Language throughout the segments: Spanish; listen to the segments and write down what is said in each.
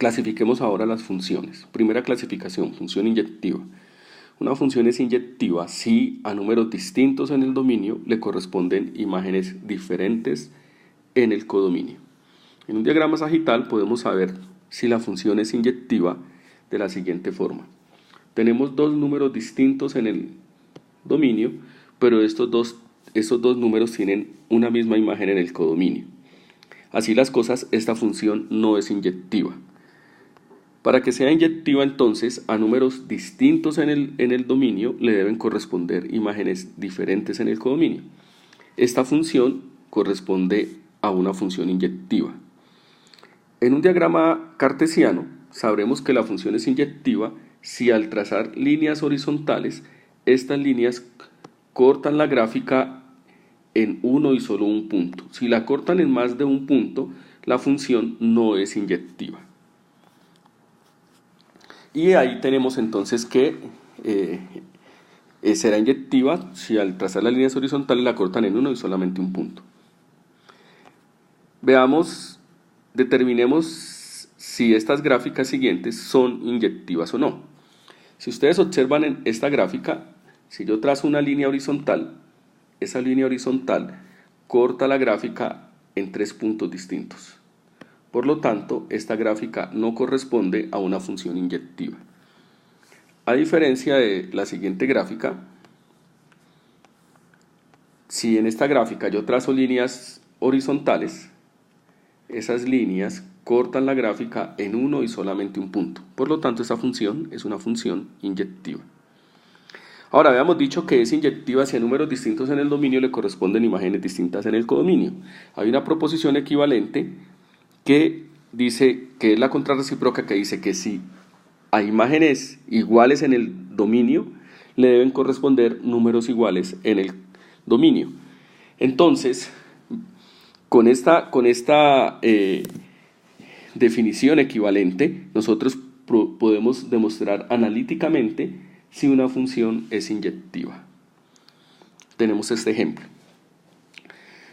Clasifiquemos ahora las funciones. Primera clasificación, función inyectiva. Una función es inyectiva si a números distintos en el dominio le corresponden imágenes diferentes en el codominio. En un diagrama sagital podemos saber si la función es inyectiva de la siguiente forma. Tenemos dos números distintos en el dominio, pero estos dos números tienen una misma imagen en el codominio. Así las cosas, esta función no es inyectiva. Para que sea inyectiva, entonces, a números distintos en el dominio le deben corresponder imágenes diferentes en el codominio. Esta función corresponde a una función inyectiva. En un diagrama cartesiano, sabremos que la función es inyectiva si al trazar líneas horizontales, estas líneas cortan la gráfica en uno y solo un punto. Si la cortan en más de un punto, la función no es inyectiva. Y ahí tenemos entonces que será inyectiva si al trazar las líneas horizontales la cortan en uno y solamente un punto. Determinemos si estas gráficas siguientes son inyectivas o no. Si ustedes observan en esta gráfica, si yo trazo una línea horizontal, esa línea horizontal corta la gráfica en 3 puntos distintos. Por lo tanto, esta gráfica no corresponde a una función inyectiva. A diferencia de la siguiente gráfica, si en esta gráfica yo trazo líneas horizontales, esas líneas cortan la gráfica en uno y solamente un punto. Por lo tanto, esa función es una función inyectiva. Ahora, habíamos dicho que es inyectiva si a números distintos en el dominio le corresponden imágenes distintas en el codominio. Hay una proposición equivalente que dice que es la contrarrecíproca, que dice que si a imágenes iguales en el dominio le deben corresponder números iguales en el dominio. Entonces, con esta definición equivalente, nosotros podemos demostrar analíticamente si una función es inyectiva. Tenemos este ejemplo.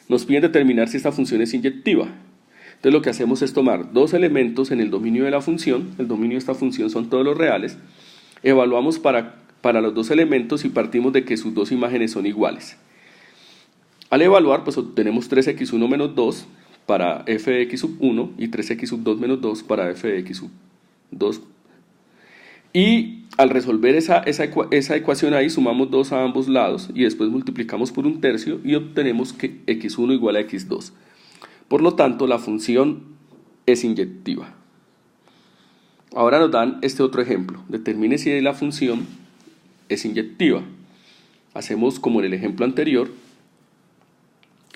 Nos piden determinar si esta función es inyectiva. Entonces lo que hacemos es tomar dos elementos en el dominio de la función, el dominio de esta función son todos los reales, evaluamos para los dos elementos y partimos de que sus dos imágenes son iguales. Al evaluar, pues obtenemos 3x1 menos 2 para f de x sub 1 y 3x sub 2 menos 2 para f de x sub 2. Y al resolver esa ecuación ahí, sumamos 2 a ambos lados y después multiplicamos por 1/3 y obtenemos que x1 igual a x2. Por lo tanto, la función es inyectiva. Ahora nos dan este otro ejemplo. Determine si la función es inyectiva. Hacemos como en el ejemplo anterior.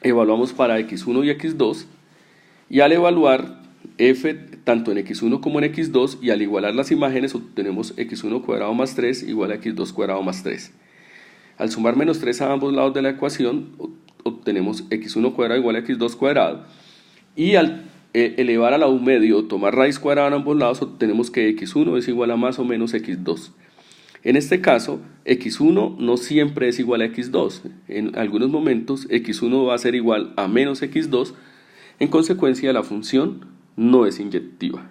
Evaluamos para x1 y x2. Y al evaluar f tanto en x1 como en x2 y al igualar las imágenes obtenemos x1 cuadrado más 3 igual a x2 cuadrado más 3. Al sumar menos 3 a ambos lados de la ecuación obtenemos x1 cuadrado igual a x2 cuadrado. Y al elevar a la u medio o tomar raíz cuadrada en ambos lados obtenemos que x1 es igual a más o menos x2. En este caso, x1 no siempre es igual a x2. En algunos momentos x1 va a ser igual a menos x2. En consecuencia, la función no es inyectiva.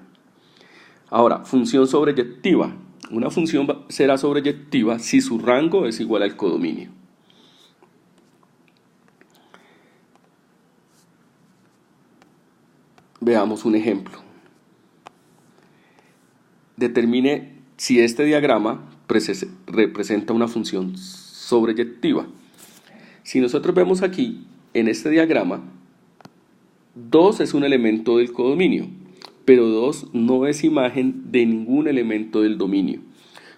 Ahora, función sobreyectiva. Una función será sobreyectiva si su rango es igual al codominio. Veamos un ejemplo. Determine si este diagrama representa una función sobreyectiva. Si nosotros vemos aquí, en este diagrama, 2 es un elemento del codominio, pero 2 no es imagen de ningún elemento del dominio.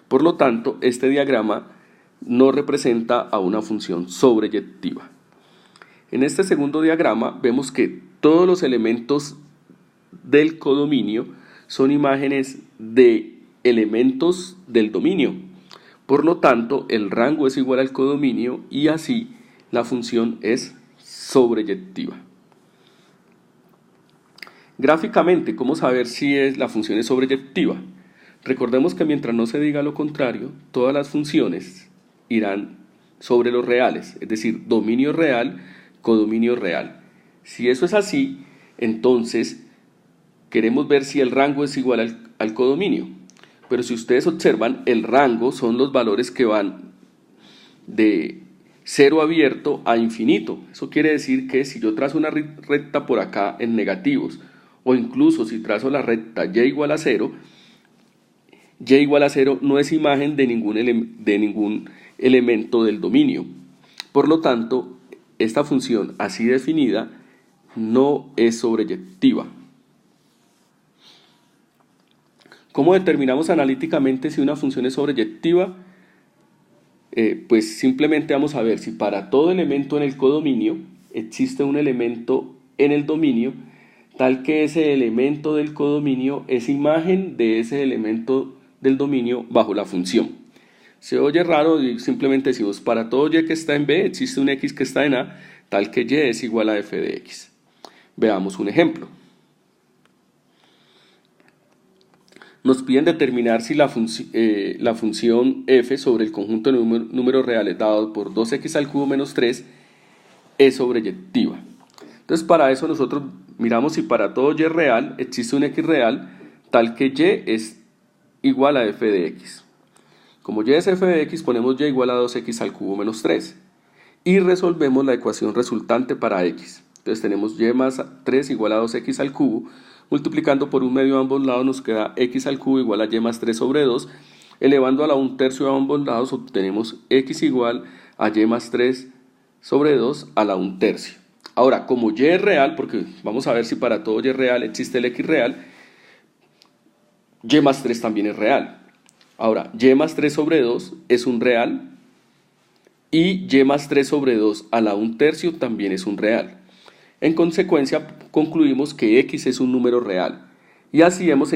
Por lo tanto, este diagrama no representa a una función sobreyectiva. En este segundo diagrama vemos que todos los elementos del codominio son imágenes de elementos del dominio. Por lo tanto, el rango es igual al codominio y así la función es sobreyectiva. Gráficamente, ¿cómo saber si la función es sobreyectiva? Recordemos que mientras no se diga lo contrario, todas las funciones irán sobre los reales, es decir, dominio real, codominio real. Si eso es así, entonces queremos ver si el rango es igual al codominio. Pero si ustedes observan, el rango son los valores que van de 0 abierto a infinito. Eso quiere decir que si yo trazo una recta por acá en negativos, o incluso si trazo la recta y igual a 0, y igual a 0 no es imagen de ningún elemento del dominio. Por lo tanto, esta función así definida no es sobreyectiva. ¿Cómo determinamos analíticamente si una función es sobreyectiva? Pues simplemente vamos a ver si para todo elemento en el codominio existe un elemento en el dominio tal que ese elemento del codominio es imagen de ese elemento del dominio bajo la función. Se oye raro y simplemente decimos para todo y que está en B existe un x que está en A tal que y es igual a f de x. Veamos un ejemplo. Nos piden determinar si la función f sobre el conjunto de números reales dado por 2x al cubo menos 3 es sobreyectiva. Entonces para eso nosotros miramos si para todo y real existe un x real tal que y es igual a f de x. Como y es f de x ponemos y igual a 2x al cubo menos 3 y resolvemos la ecuación resultante para x. Entonces tenemos y más 3 igual a 2x al cubo. Multiplicando por un medio a ambos lados nos queda x al cubo igual a y más 3 sobre 2. Elevando a la 1/3 a ambos lados obtenemos x igual a y más 3 sobre 2 a la 1/3. Ahora, como y es real, porque vamos a ver si para todo y es real existe el x real, y más 3 también es real. Ahora, y más 3 sobre 2 es un real y y más 3 sobre 2 a la 1/3 también es un real. En consecuencia, concluimos que x es un número real. Y así hemos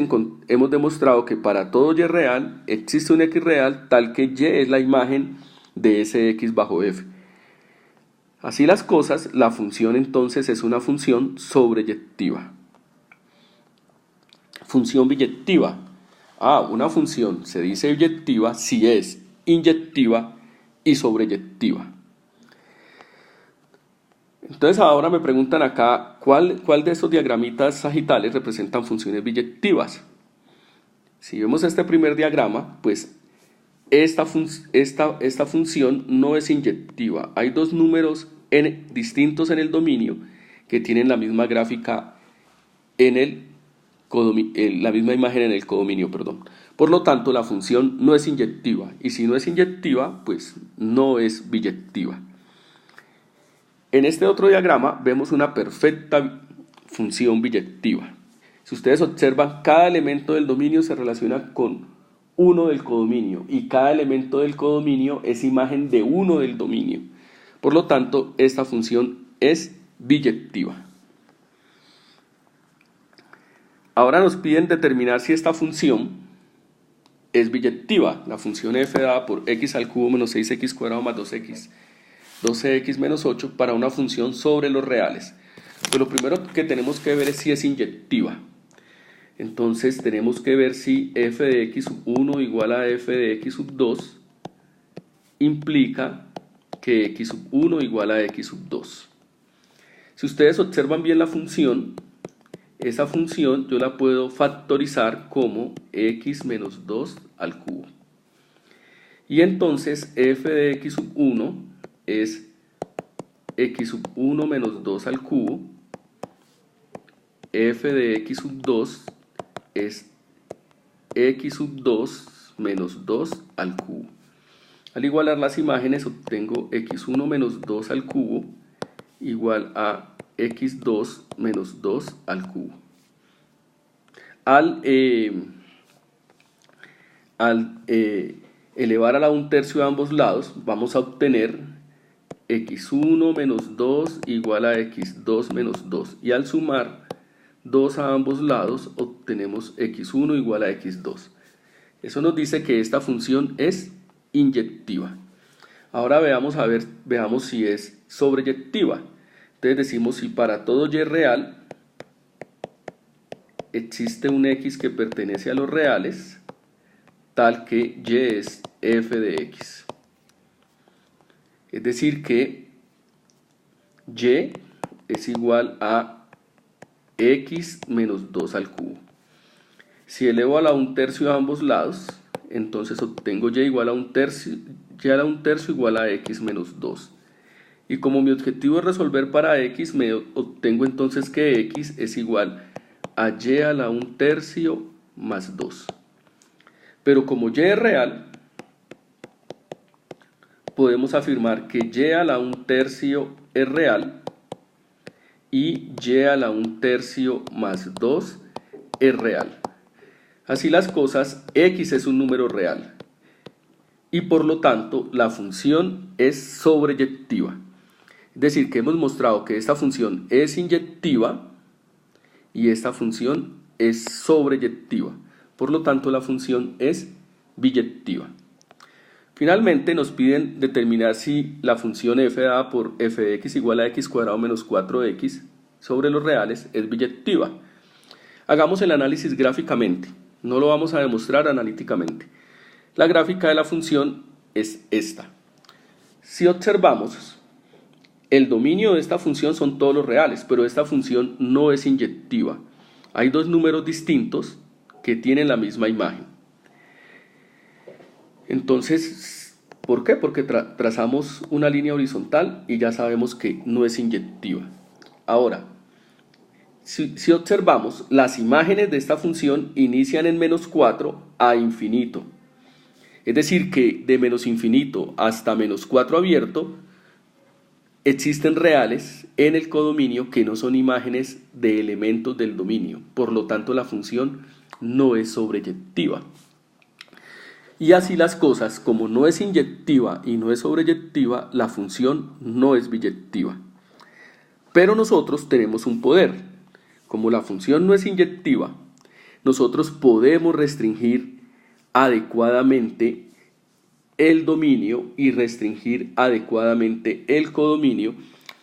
demostrado que para todo y real existe un x real tal que y es la imagen de ese x bajo f. Así las cosas, la función entonces es una función sobreyectiva. Función biyectiva. Una función se dice biyectiva si es inyectiva y sobreyectiva. Entonces ahora me preguntan acá, ¿cuál de estos diagramitas sagitales representan funciones biyectivas? Si vemos este primer diagrama, pues esta función no es inyectiva. Hay dos números distintos en el dominio que tienen la misma gráfica la misma imagen en el codominio, perdón. Por lo tanto, la función no es inyectiva. Y si no es inyectiva, pues no es biyectiva. En este otro diagrama vemos una perfecta función biyectiva. Si ustedes observan, cada elemento del dominio se relaciona con uno del codominio y cada elemento del codominio es imagen de uno del dominio. Por lo tanto, esta función es biyectiva. Ahora nos piden determinar si esta función es biyectiva. La función f dada por x al cubo menos 6x cuadrado más 12x menos 8 para una función sobre los reales. Pues lo primero que tenemos que ver es si es inyectiva. Entonces tenemos que ver si f de x sub 1 igual a f de x sub 2 implica que x sub 1 igual a x sub 2. Si ustedes observan bien la función, esa función yo la puedo factorizar como x menos 2 al cubo. Y entonces f de x sub 1 es x sub 1 menos 2 al cubo, f de x sub 2 es x sub 2 menos 2 al cubo. Al igualar las imágenes obtengo x1 menos 2 al cubo igual a x2 menos 2 al cubo. Al elevar a la 1/3 a ambos lados vamos a obtener x1 menos 2 igual a x2 menos 2 y al sumar 2 a ambos lados obtenemos x1 igual a x2. Eso nos dice que esta función es inyectiva. Ahora veamos si es sobreyectiva. Entonces decimos si para todo y real existe un x que pertenece a los reales tal que y es f de x. Es decir que y es igual a x menos 2 al cubo. Si elevo a la 1/3 a ambos lados, entonces obtengo y igual a 1/3, y a la 1/3 igual a x menos 2. Y como mi objetivo es resolver para x, me obtengo entonces que x es igual a y a la 1/3 más 2. Pero como y es real, podemos afirmar que y a la 1/3 es real y y a la 1/3 más 2 es real. Así las cosas, x es un número real y por lo tanto la función es sobreyectiva. Es decir, que hemos mostrado que esta función es inyectiva y esta función es sobreyectiva. Por lo tanto, la función es biyectiva. Finalmente, nos piden determinar si la función f dada por f de x igual a x cuadrado menos 4x sobre los reales es biyectiva. Hagamos el análisis gráficamente. No lo vamos a demostrar analíticamente. La gráfica de la función es esta. Si observamos, el dominio de esta función son todos los reales, pero esta función no es inyectiva. Hay dos números distintos que tienen la misma imagen. Entonces, ¿por qué? Porque trazamos una línea horizontal y ya sabemos que no es inyectiva. Ahora, si observamos, las imágenes de esta función inician en menos 4 a infinito. Es decir, que de menos infinito hasta menos 4 abierto, existen reales en el codominio que no son imágenes de elementos del dominio. Por lo tanto, la función no es sobreyectiva. Y así las cosas, como no es inyectiva y no es sobreyectiva, la función no es biyectiva. Pero nosotros tenemos un poder. Como la función no es inyectiva, nosotros podemos restringir adecuadamente el dominio y restringir adecuadamente el codominio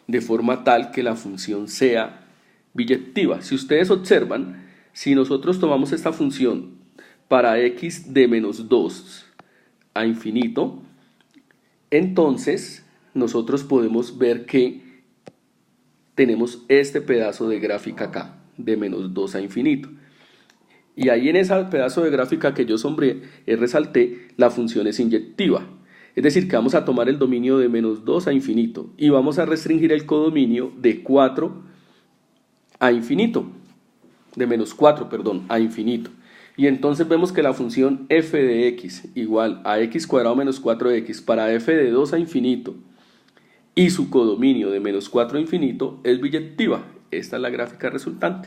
de forma tal que la función sea biyectiva. Si ustedes observan, si nosotros tomamos esta función para x de menos 2 a infinito, entonces nosotros podemos ver que tenemos este pedazo de gráfica acá, de menos 2 a infinito. Y ahí en ese pedazo de gráfica que yo resalté, la función es inyectiva. Es decir, que vamos a tomar el dominio de menos 2 a infinito y vamos a restringir el codominio de 4 a infinito. De menos 4, perdón, a infinito. Y entonces vemos que la función f de x igual a x cuadrado menos 4x para f de 2 a infinito y su codominio de menos 4 a infinito es biyectiva. Esta es la gráfica resultante.